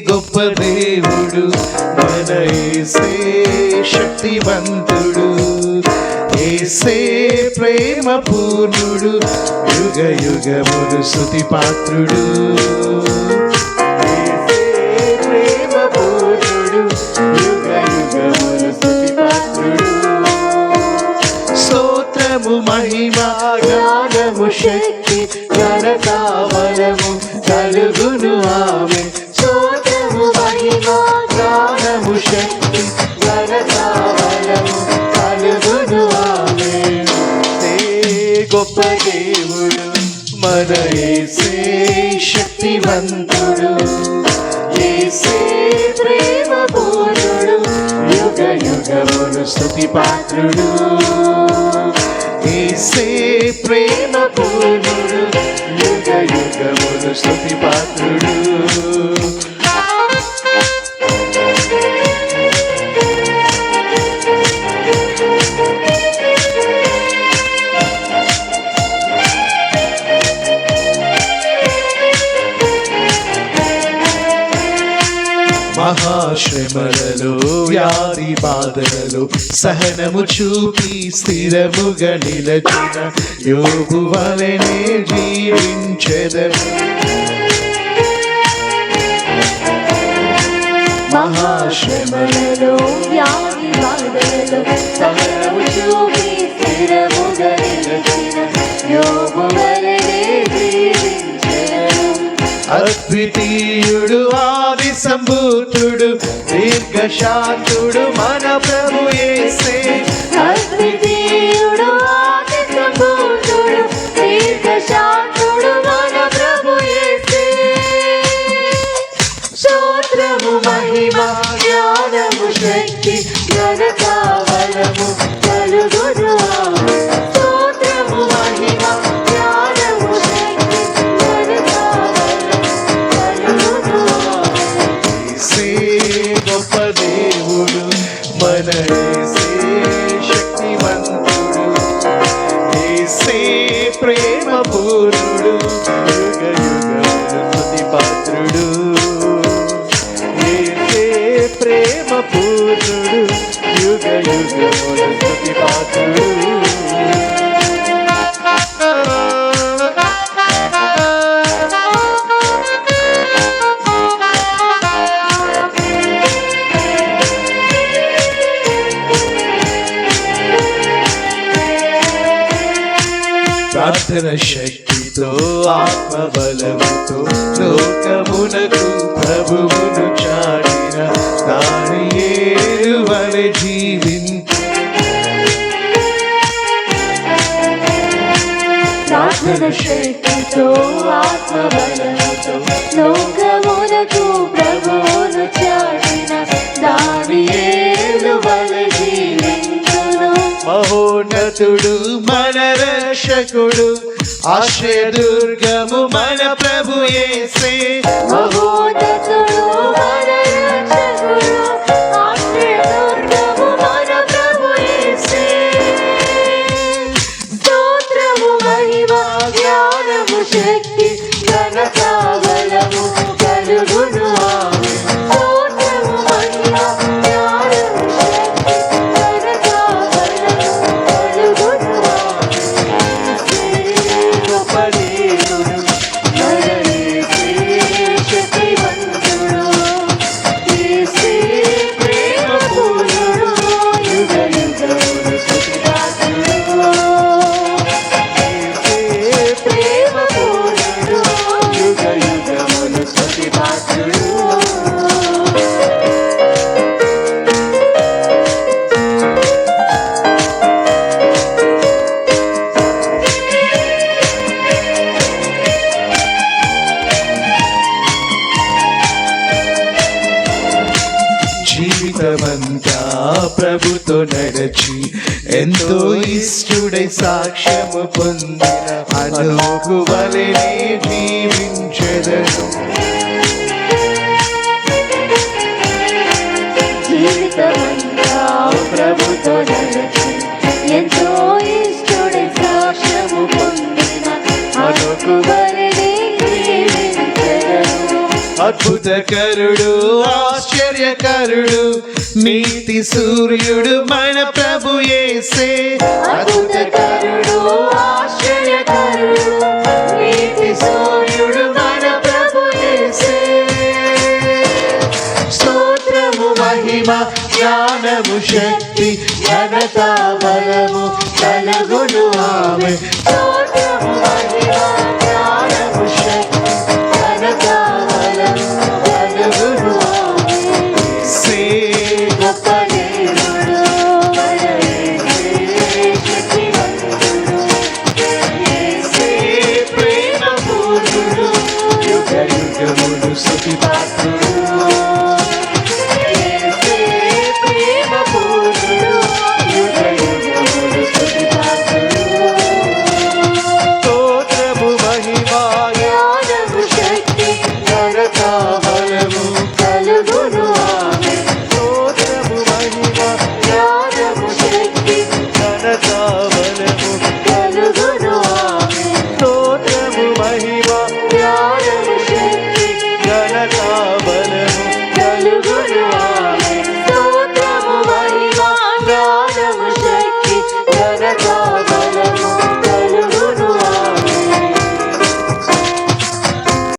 గొప్ప దేవుడు మన యేసే శక్తివంతుడు, యేసే ప్రేమ పూర్ణుడు, యుగ యుగములు స్తుతి పాత్రుడు. యేసే ప్రేమ పూర్ణుడు, యుగ యుగములు స్తుతి పాత్రుడు. స్తోత్రము మహిమ జ్ఞానము శక్తి ఘనత బలము కలుగును ఆమె. స్తోత్రము మహిమ జ్ఞానము శక్తి ఘనత బలము కలుగును ఆమె. గొప్ప దేవుడు మన యేసే శక్తివంతుడు, యేసే ప్రేమ పూర్ణుడు, యుగ యుగములు స్తుతి పాత్రుడు. యేసే ప్రేమ పూర్ణుడు, యుగ యుగములు స్తుతి పాత్రుడు. మహాశ్రమలలో వ్యాధి బాధలలో సహనము చూపి స్థిరముగా నిలచిన యోబు వలెనే జీవించెదను. మహాశ్రమలలో వ్యాధి బాధలలో సహనము చూపి స్థిరముగా నిలచిన యోబు వలెనే జీవించెదను. అద్వితీయుడు ఆది సంభూతుడు దీర్ఘశాంతుడు మన ప్రభు యేసే. అద్వితీయుడు ఆది సంభూతుడు దీర్ఘశాంతుడు మన ప్రభు యేసే. స్తోత్రము మహిమ జ్ఞానము శక్తి ఘనత బలము కలుగును ఆమె. స్తోత్రము మహిమ జ్ఞానము శక్తి ఘనత గొప్ప దేవుడు మన యేసే శక్తివంతుడు, యేసే ప్రేమ పూర్ణుడు, యుగ యుగములు స్తుతి పాత్రుడు. యేసే ప్రేమ పూర్ణుడు, యుగ యుగములు స్తుతి పాత్రుడు. ప్రార్థన శక్తితో ఆత్మబలముతో లోకమునకు ప్రభువును చాటిన దానియేలు వలె జీవించు. ప్రార్థన శక్తితో ఆత్మబలముతో లోకమునకు ప్రభువును చాటిన దానియేలు వలె జీవించును. మహోన్నతుడు మన రక్షకుడు, ఆశ్రయదుర్గము మన ప్రభు యేసే. మహోన్నతుడు మన రక్షకుడు, ఆశ్రయదుర్గము మన ప్రభు యేసే. స్తోత్రము మహిమ జ్ఞానము శక్తి ఘనత బలము కలుగును ఆమె. స్తోత్రము మహిమ జ్ఞానము శక్తి ఘనత బలము కలుగును ఆమె. గొప్ప దేవుడు మన యేసే శక్తివంతుడు, యేసే ప్రేమ పూర్ణుడు, యుగ యుగములు స్తుతి పాత్రుడు. యేసే ప్రేమ పూర్ణుడు, యుగ యుగములు స్తుతి పాత్రుడు. జీవితమంతా ప్రభుతో నడచి ఎంతో ఇష్టుడై సాక్ష్యము పొందిన హనోకు వలె జీవించెదను. జీవితమంతా ప్రభుతో నడిచి ఎంతో ఇష్టడే సాక్ష్యము పొందిన హనోకు వలె జీవించెదను. అద్భుతకరుడు ఆశ్చర్యకరుడు నీతి సూర్యుడు మన ప్రభు యేసే. అద్భుతకరుడు ఆశ్చర్యకరుడు నీతి సూర్యుడు మన ప్రభు యేసే. స్తోత్రము మహిమ జ్ఞానము శక్తి ఘనత బలము కలుగును ఆమె.